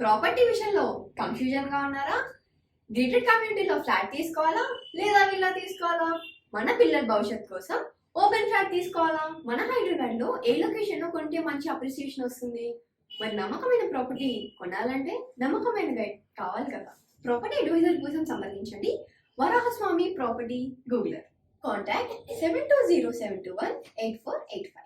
Property విషయంలో confusion గా ఉన్నారా? గేటెడ్ కమ్యూనిటీలో ఫ్లాట్ తీసుకోవాలా లేదా విల్లా తీసుకోవాలా? మన పిల్లల భవిష్యత్ కోసం ఓపెన్ ఫ్లాట్ తీసుకోవాలా? మన హైదరాబాద్ లో ఏ లొకేషన్ లో కొంటే మంచి అప్రిసియేషన్ వస్తుంది? మరి నమ్మకమైన ప్రాపర్టీ కొనాలంటే నమ్మకమైన గైడ్ కావాలి కదా. ప్రాపర్టీ అడ్వైజర్ కోసం సంప్రదించండి వరాహస్వామి ప్రాపర్టీ గూగులర్. కాంటాక్ట్ 7207218485.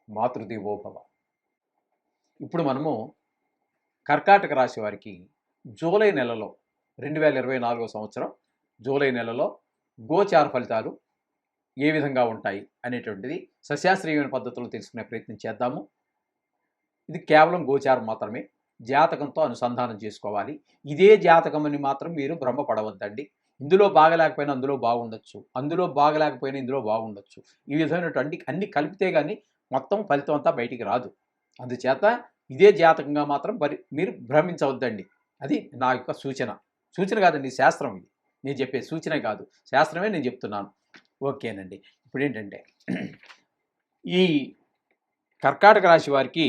మాతృదేవోభవ. ఇప్పుడు మనము కర్కాటక రాశి వారికి జూలై నెలలో 2024 సంవత్సరం జూలై నెలలో గోచార ఫలితాలు ఏ విధంగా ఉంటాయి అనేటువంటిది సశాస్త్రీయమైన పద్ధతిలో తెలుసుకునే ప్రయత్నం చేద్దాము. ఇది కేవలం గోచారం మాత్రమే, జాతకంతో అనుసంధానం చేసుకోవాలి. ఇదే జాతకం అని మాత్రం మీరు భ్రమపడవద్దండి. ఇందులో బాగలేకపోయినా అందులో బాగుండొచ్చు, అందులో బాగలేకపోయినా ఇందులో బాగుండొచ్చు. ఈ విధమైనటువంటి అన్ని కలిపితే కానీ మొత్తం ఫలితం అంతా బయటికి రాదు. అందుచేత ఇదే జాతకంగా మాత్రం మీరు భ్రమించవద్దండి. అది నా యొక్క సూచన కాదండి, శాస్త్రం. ఇది నేను చెప్పే సూచనే కాదు, శాస్త్రమే నేను చెప్తున్నాను. ఓకేనండి. ఇప్పుడు ఏంటంటే ఈ కర్కాటక రాశి వారికి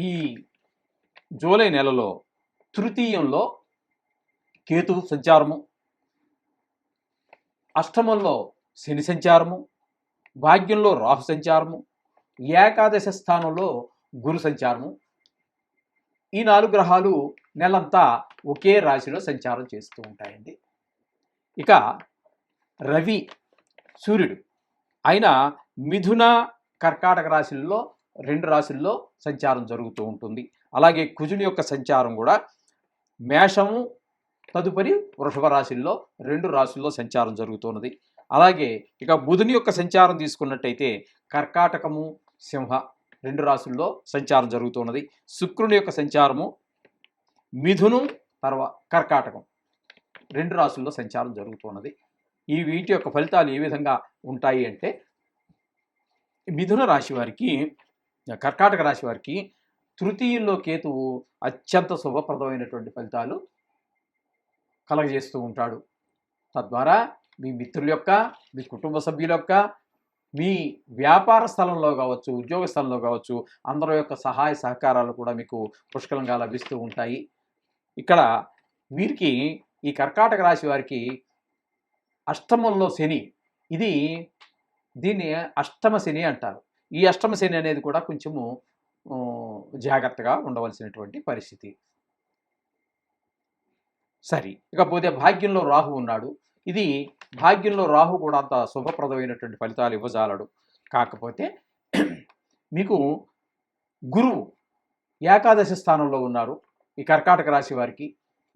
ఈ జూలై నెలలో తృతీయంలో కేతువు సంచారము, అష్టమంలో శని సంచారము, భాగ్యంలో రాహు సంచారము, ఏకాదశ స్థానంలో గురు సంచారము. ఈ 4 గ్రహాలు నెలంతా ఒకే రాశిలో సంచారం చేస్తూ ఉంటాయండి. ఇక రవి సూర్యుడు ఆయన మిథున కర్కాటక రాశుల్లో 2 రాశుల్లో సంచారం జరుగుతూ ఉంటుంది. అలాగే కుజుని యొక్క సంచారం కూడా మేషము తదుపరి వృషభ రాశుల్లో 2 రాశుల్లో సంచారం జరుగుతున్నది. అలాగే ఇక బుధుని యొక్క సంచారం తీసుకున్నట్టయితే కర్కాటకము సింహ 2 రాశుల్లో సంచారం జరుగుతున్నది. శుక్రుని యొక్క సంచారము మిథునం తర్వాత కర్కాటకం 2 రాశుల్లో సంచారం జరుగుతున్నది. ఈ వీటి యొక్క ఫలితాలు ఏ విధంగా ఉంటాయి అంటే, మిథున రాశి వారికి కర్కాటక రాశి వారికి తృతీయంలో కేతువు అత్యంత శుభప్రదమైనటువంటి ఫలితాలు కలగజేస్తూ ఉంటాడు. తద్వారా మీ మిత్రుల యొక్క, మీ కుటుంబ సభ్యుల యొక్క, మీ వ్యాపార స్థలంలో కావచ్చు, ఉద్యోగ స్థలంలో కావచ్చు, అందరి యొక్క సహాయ సహకారాలు కూడా మీకు పుష్కలంగా లభిస్తూ ఉంటాయి. ఇక్కడ వీరికి ఈ కర్కాటక రాశి వారికి అష్టమంలో శని, దీన్ని అష్టమ శని అంటారు. ఈ అష్టమ శని అనేది కూడా కొంచెము జాగ్రత్తగా ఉండవలసినటువంటి పరిస్థితి. సరే, ఇకపోతే భాగ్యంలో రాహు ఉన్నాడు. ఇది భాగ్యంలో రాహు కూడా అంత శుభప్రదమైనటువంటి ఫలితాలు ఇవ్వజాలడు. కాకపోతే మీకు గురువు ఏకాదశ స్థానంలో ఉన్నారు ఈ కర్కాటక రాశి వారికి.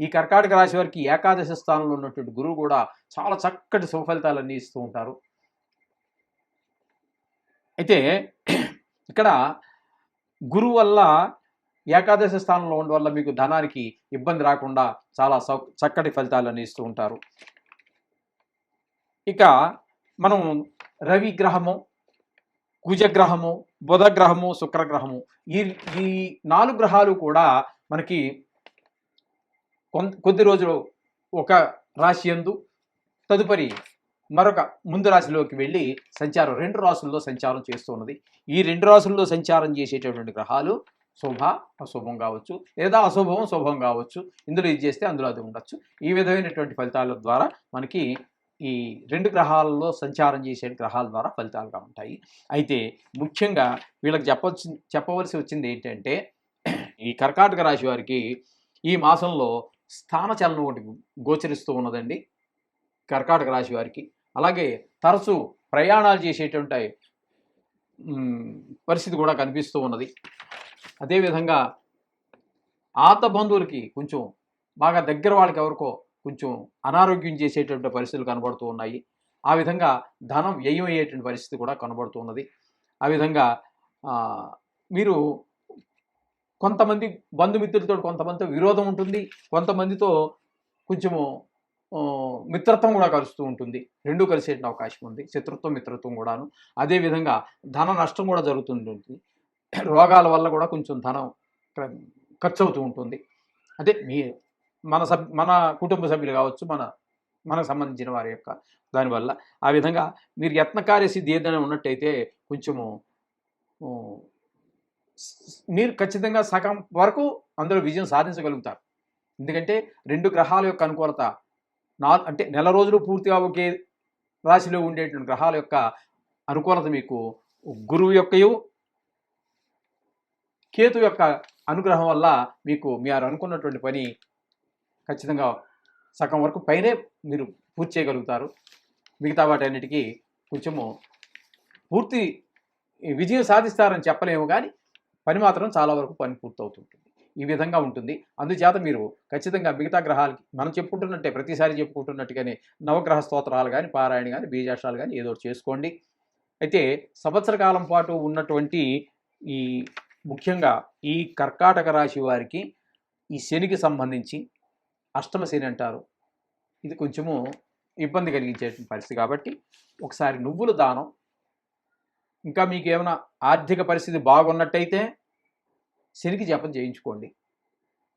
ఈ కర్కాటక రాశి వారికి ఏకాదశ స్థానంలో ఉన్నటువంటి గురువు కూడా చాలా చక్కటి శుభ ఫలితాలన్నీ ఇస్తూ ఉంటారు. అయితే ఇక్కడ గురువు వల్ల ఏకాదశ స్థానంలో ఉండడం వల్ల మీకు ధనానికి ఇబ్బంది రాకుండా చాలా చక్కటి ఫలితాలన్నీ ఇస్తూ ఉంటారు. ఇక మనం రవి గ్రహము, కుజగ్రహము, బుధగ్రహము, శుక్రగ్రహము ఈ 4 గ్రహాలు కూడా మనకి కొద్ది రోజులు ఒక రాశి యందు తదుపరి మరొక ముందు రాశిలోకి వెళ్ళి సంచారం 2 రాశుల్లో సంచారం చేస్తూ ఉన్నది. ఈ 2 రాశుల్లో సంచారం చేసేటటువంటి గ్రహాలు శుభ అశుభం కావచ్చు, లేదా అశుభం శుభం కావచ్చు. ఇందులో ఇది చేస్తే అందులో అది ఉండొచ్చు. ఈ విధమైనటువంటి ఫలితాల ద్వారా మనకి ఈ 2 గ్రహాలలో సంచారం చేసే గ్రహాల ద్వారా ఫలితాలుగా ఉంటాయి. అయితే ముఖ్యంగా వీళ్ళకి చెప్పవలసి వచ్చింది ఏంటంటే, ఈ కర్కాటక రాశి వారికి ఈ మాసంలో స్థానచలనం ఒకటి గోచరిస్తూ ఉన్నదండి కర్కాటక రాశి వారికి. అలాగే తరచూ ప్రయాణాలు చేసేటువంటి పరిస్థితి కూడా కనిపిస్తూ ఉన్నది. అదేవిధంగా ఆత బంధువులకి కొంచెం బాగా దగ్గర వాళ్ళకి ఎవరికో కొంచెం అనారోగ్యం చేసేటువంటి పరిస్థితులు కనబడుతూ ఉన్నాయి. ఆ విధంగా ధనం వ్యయం అయ్యేటువంటి పరిస్థితి కూడా కనబడుతూ ఉన్నది. ఆ విధంగా మీరు కొంతమంది బంధుమిత్రులతో కొంతమందితో విరోధం ఉంటుంది, కొంతమందితో కొంచెము మిత్రత్వం కూడా కలుస్తూ ఉంటుంది. 2 కలిసే అవకాశం ఉంది, శత్రుత్వం మిత్రత్వం కూడాను. అదేవిధంగా ధన నష్టం కూడా జరుగుతుంటుంది. రోగాల వల్ల కూడా కొంచెం ధనం ఖర్చు అవుతూ ఉంటుంది. అదే మన కుటుంబ సభ్యులు కావచ్చు, మనకు సంబంధించిన వారి యొక్క దానివల్ల. ఆ విధంగా మీరు యత్నకార్య సిద్ధి ఏదైనా ఉన్నట్టయితే కొంచెము మీరు ఖచ్చితంగా సగం వరకు అందులో విజయం సాధించగలుగుతారు. ఎందుకంటే 2 గ్రహాల యొక్క అనుకూలత అంటే నెల రోజులు పూర్తిగా ఒకే రాశిలో ఉండేటువంటి గ్రహాల యొక్క అనుకూలత మీకు గురువు యొక్కయు కేతు యొక్క అనుగ్రహం వల్ల మీకు మీరు అనుకున్నటువంటి పని ఖచ్చితంగా సగం వరకు పైనే మీరు పూర్తి చేయగలుగుతారు. మిగతా వాటన్నిటికీ కొంచెము పూర్తి విజయం సాధిస్తారని చెప్పలేము, కానీ పని మాత్రం చాలా వరకు పని పూర్తవుతుంటుంది. ఈ విధంగా ఉంటుంది. అందుచేత మీరు ఖచ్చితంగా మిగతా గ్రహాలకి మనం చెప్పుకుంటున్నట్టే ప్రతిసారి చెప్పుకుంటున్నట్టుగానే నవగ్రహ స్తోత్రాలు కానీ, పారాయణ కానీ, బీజాక్షరాలు కానీ ఏదో ఒకటి చేసుకోండి. అయితే సంవత్సర కాలం పాటు ఉన్నటువంటి ఈ ముఖ్యంగా ఈ కర్కాటక రాశి వారికి ఈ శనికి సంబంధించి అష్టమ శని అంటారు. ఇది కొంచెము ఇబ్బంది కలిగించేటువంటి పరిస్థితి. కాబట్టి ఒకసారి నువ్వుల దానం, ఇంకా మీకు ఏమైనా ఆర్థిక పరిస్థితి బాగున్నట్టయితే శనికి జపం చేయించుకోండి.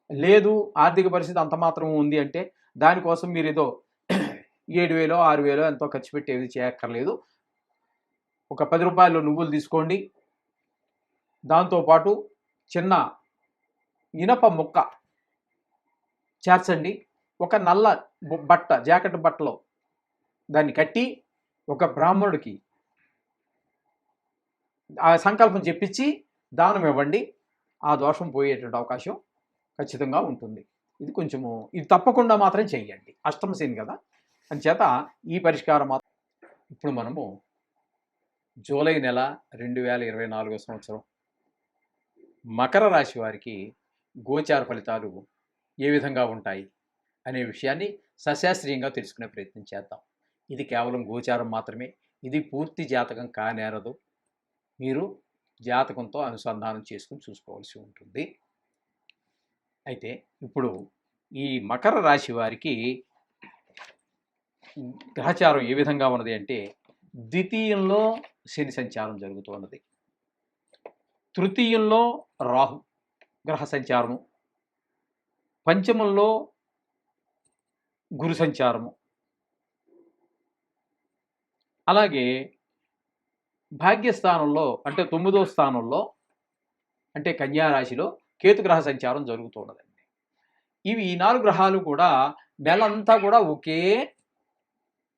లేదు ఆర్థిక పరిస్థితి అంత మాత్రం ఉంది అంటే దానికోసం మీరు ఏదో 7,000 6,000 ఎంతో ఖర్చు పెట్టి ఏది చేయక్కర్లేదు. ఒక 10 రూపాయలు నువ్వులు తీసుకోండి. దాంతోపాటు చిన్న ఇనప ముక్క చేర్చండి. ఒక నల్ల బట్ట జాకెట్ బట్టలో దాన్ని కట్టి ఒక బ్రాహ్మణుడికి ఆ సంకల్పం చెప్పించి దానం ఇవ్వండి. ఆ దోషం పోయేటువంటి అవకాశం ఖచ్చితంగా ఉంటుంది. ఇది తప్పకుండా మాత్రం చెయ్యండి. అష్టమ శని కదా, అందుచేత ఈ పరిష్కారం మాత్రం. ఇప్పుడు మనము జూలై నెల 2024 సంవత్సరం మకర రాశి వారికి గోచార ఫలితాలు ఏ విధంగా ఉంటాయి అనే విషయాన్ని సశాస్త్రీయంగా తెలుసుకునే ప్రయత్నం చేద్దాం. ఇది కేవలం గోచారం మాత్రమే. ఇది పూర్తి జాతకం కానేరదు. మీరు జాతకంతో అనుసంధానం చేసుకుని చూసుకోవాల్సి ఉంటుంది. అయితే ఇప్పుడు ఈ మకర రాశి వారికి గ్రహచారం ఏ విధంగా ఉన్నది అంటే, ద్వితీయంలో శని సంచారం జరుగుతున్నది, తృతీయంలో రాహు గ్రహ సంచారము, పంచమంలో గురు సంచారము, అలాగే భాగ్యస్థానంలో అంటే 9వ స్థానంలో అంటే కన్యారాశిలో కేతుగ్రహ సంచారం జరుగుతున్నదండి. ఈ 4 గ్రహాలు కూడా నెలంతా కూడా ఒకే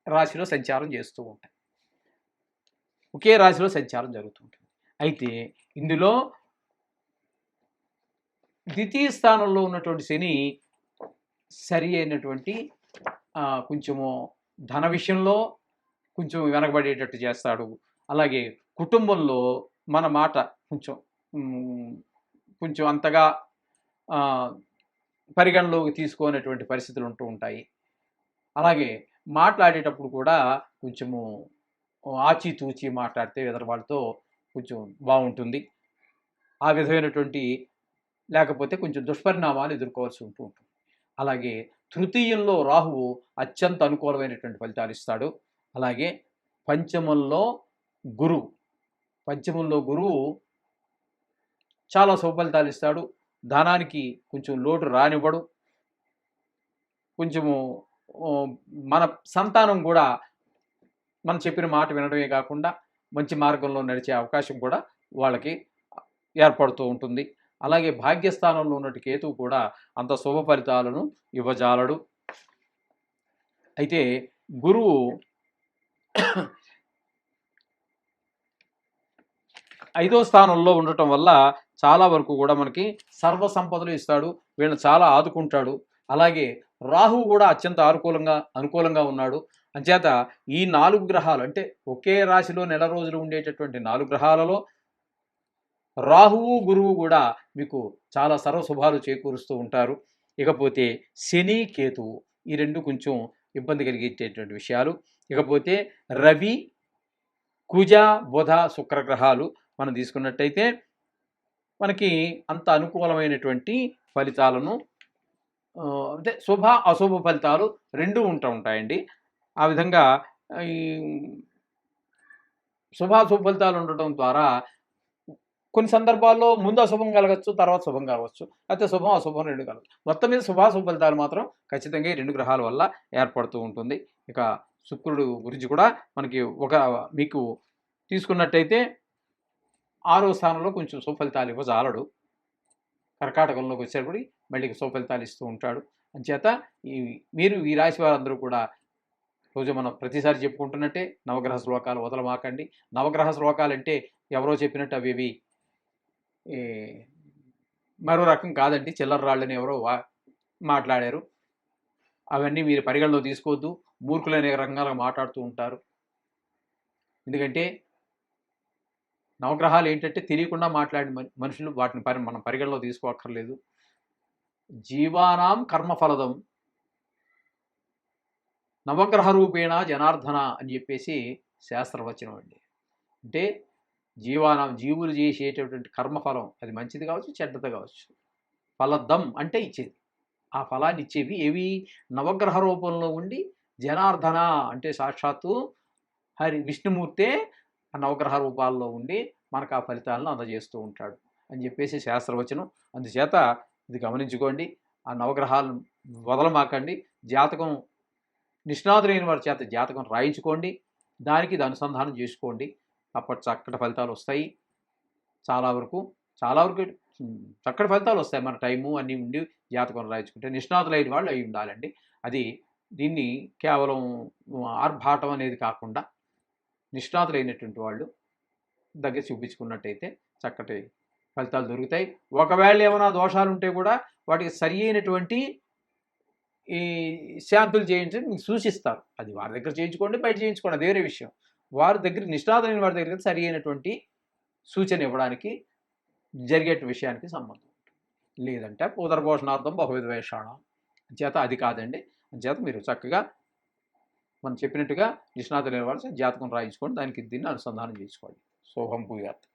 రాశిలో సంచారం చేస్తూ ఉంటాయి. ఒకే రాశిలో సంచారం జరుగుతుంటుంది. అయితే ఇందులో ద్వితీయ స్థానంలో ఉన్నటువంటి శని సరి అయినటువంటి కొంచెము ధన విషయంలో కొంచెం వెనకబడేటట్టు చేస్తాడు. అలాగే కుటుంబంలో మన మాట కొంచెం అంతగా పరిగణలోకి తీసుకునేటువంటి పరిస్థితులు ఉంటూ ఉంటాయి. అలాగే మాట్లాడేటప్పుడు కూడా కొంచెము ఆచితూచి మాట్లాడితే ఎదురు వాళ్ళతో కొంచెం బాగుంటుంది. ఆ విధమైనటువంటి లేకపోతే కొంచెం దుష్పరిణామాలు ఎదుర్కోవాల్సి ఉంటూ ఉంటుంది. అలాగే తృతీయంలో రాహువు అత్యంత అనుకూలమైనటువంటి ఫలితాలు ఇస్తాడు. అలాగే పంచమంలో గురువు చాలా శుభఫలితాలు ఇస్తాడు. ధనానికి కొంచెం లోటు రానివ్వడు. కొంచెము మన సంతానం కూడా మనం చెప్పిన మాట వినడమే కాకుండా మంచి మార్గంలో నడిచే అవకాశం కూడా వాళ్ళకి ఏర్పడుతూ ఉంటుంది. అలాగే భాగ్యస్థానంలో ఉన్నట్టు కేతువు కూడా అంత శుభ ఫలితాలను ఇవ్వజాలడు. అయితే గురువు 5వ స్థానంలో ఉండటం వల్ల చాలా వరకు కూడా మనకి సర్వ సంపదలు ఇస్తాడు. వీళ్ళని చాలా ఆదుకుంటాడు. అలాగే రాహువు కూడా అత్యంత అనుకూలంగా ఉన్నాడు. అంచేత ఈ 4 గ్రహాలు అంటే ఒకే రాశిలో నెల రోజులు ఉండేటటువంటి 4 గ్రహాలలో రాహువు గురువు కూడా మీకు చాలా సర్వశుభాలు చేకూరుస్తూ ఉంటారు. ఇకపోతే శని కేతువు ఈ 2 కొంచెం ఇబ్బంది కలిగించేటువంటి విషయాలు. ఇకపోతే రవి కుజ బుధ శుక్ర గ్రహాలు మనం తీసుకున్నట్టయితే మనకి అంత అనుకూలమైనటువంటి ఫలితాలను అంటే శుభ అశుభ ఫలితాలు 2 ఉంటాయండి. ఆ విధంగా ఈ శుభాశుభ ఫలితాలు ఉండటం ద్వారా కొన్ని సందర్భాల్లో ముందు అశుభం కలగచ్చు, తర్వాత శుభం కలగచ్చు. అయితే శుభం అశుభం 2 కలగచ్చు. మొత్తం మీద శుభాశుభ ఫలితాలు మాత్రం ఖచ్చితంగా ఈ 2 గ్రహాల వల్ల ఏర్పడుతూ ఉంటుంది. ఇక శుక్రుడు గురించి కూడా మనకి మీకు తీసుకున్నట్టయితే 6వ స్థానంలో కొంచెం శుభ ఫలితాలు ఇవ్వజాలడు. కర్కాటకంలోకి వచ్చేటప్పటికి మళ్ళీ సుఫలితాలు ఇస్తూ ఉంటాడు. అంచేత ఈ మీరు ఈ రాశి వారందరూ కూడా రోజు మనం ప్రతిసారి చెప్పుకుంటున్నట్టే నవగ్రహ శ్లోకాలు వదలమాకండి. నవగ్రహ శ్లోకాలు అంటే ఎవరో చెప్పినట్టు అవి ఈ మరో రకం కాదండి, చిల్లర రాళ్ళని ఎవరో మాట్లాడారు. అవన్నీ మీరు పరిగణలో తీసుకోవద్దు. మూర్ఖులు అనేక రకంగా మాట్లాడుతూ ఉంటారు. ఎందుకంటే నవగ్రహాలు ఏంటంటే తెలియకుండా మాట్లాడిన మనుషులు, వాటిని మనం పరిగణలో తీసుకోక్కర్లేదు. జీవానాం కర్మఫలదం నవగ్రహ రూపేణ జనార్దన అని చెప్పేసి శాస్త్రవచనం అండి. అంటే జీవులు చేసేటటువంటి కర్మఫలం అది మంచిది కావచ్చు, చెడ్డది కావచ్చు. ఫలదం అంటే ఇచ్చేది. ఆ ఫలాన్ని ఇచ్చేవి ఏవి? నవగ్రహ రూపంలో ఉండి జనార్దన అంటే సాక్షాత్తు విష్ణుమూర్తే ఆ నవగ్రహ రూపాల్లో ఉండి మనకు ఆ ఫలితాలను అందజేస్తూ ఉంటాడు అని చెప్పేసి శాస్త్రవచనం. అందుచేత ఇది గమనించుకోండి. ఆ నవగ్రహాలను వదలమాకండి. జాతకం నిష్ణాతులైన వారి చేత జాతకం రాయించుకోండి. దానికి ఇది అనుసంధానం చేసుకోండి. అప్పటి చక్కటి ఫలితాలు వస్తాయి. చాలా వరకు చక్కటి ఫలితాలు వస్తాయి. మన టైము అన్నీ ఉండి జాతకం రాయించుకుంటే నిష్ణాతులైన వాళ్ళు అయి ఉండాలండి. దీన్ని కేవలం ఆర్భాటం అనేది కాకుండా నిష్ణాతులైనటువంటి వాళ్ళు దగ్గర చూపించుకున్నట్టయితే చక్కటి ఫలితాలు దొరుకుతాయి. ఒకవేళ ఏమైనా దోషాలు ఉంటే కూడా వాటికి సరి అయినటువంటి ఈ శాంతులు చేయించని మీకు సూచిస్తారు. అది వారి దగ్గర చేయించుకోండి, బయట చేయించుకోండి, అది వేరే విషయం. వారి దగ్గర నిష్ణాతులైన వారి దగ్గర సరి అయినటువంటి సూచన ఇవ్వడానికి జరిగే విషయానికి సంబంధం ఉంటుంది. లేదంటే ఉదరపోషణార్థం బహువిధ వేషాణం చేత అది కాదండి. చేత మీరు చక్కగా మనం చెప్పినట్టుగా నిష్ణాతులైన వారు జాతకం రాయించుకోండి. దానికి దీన్ని అనుసంధానం చేసుకోండి. శోభం భూయాత్.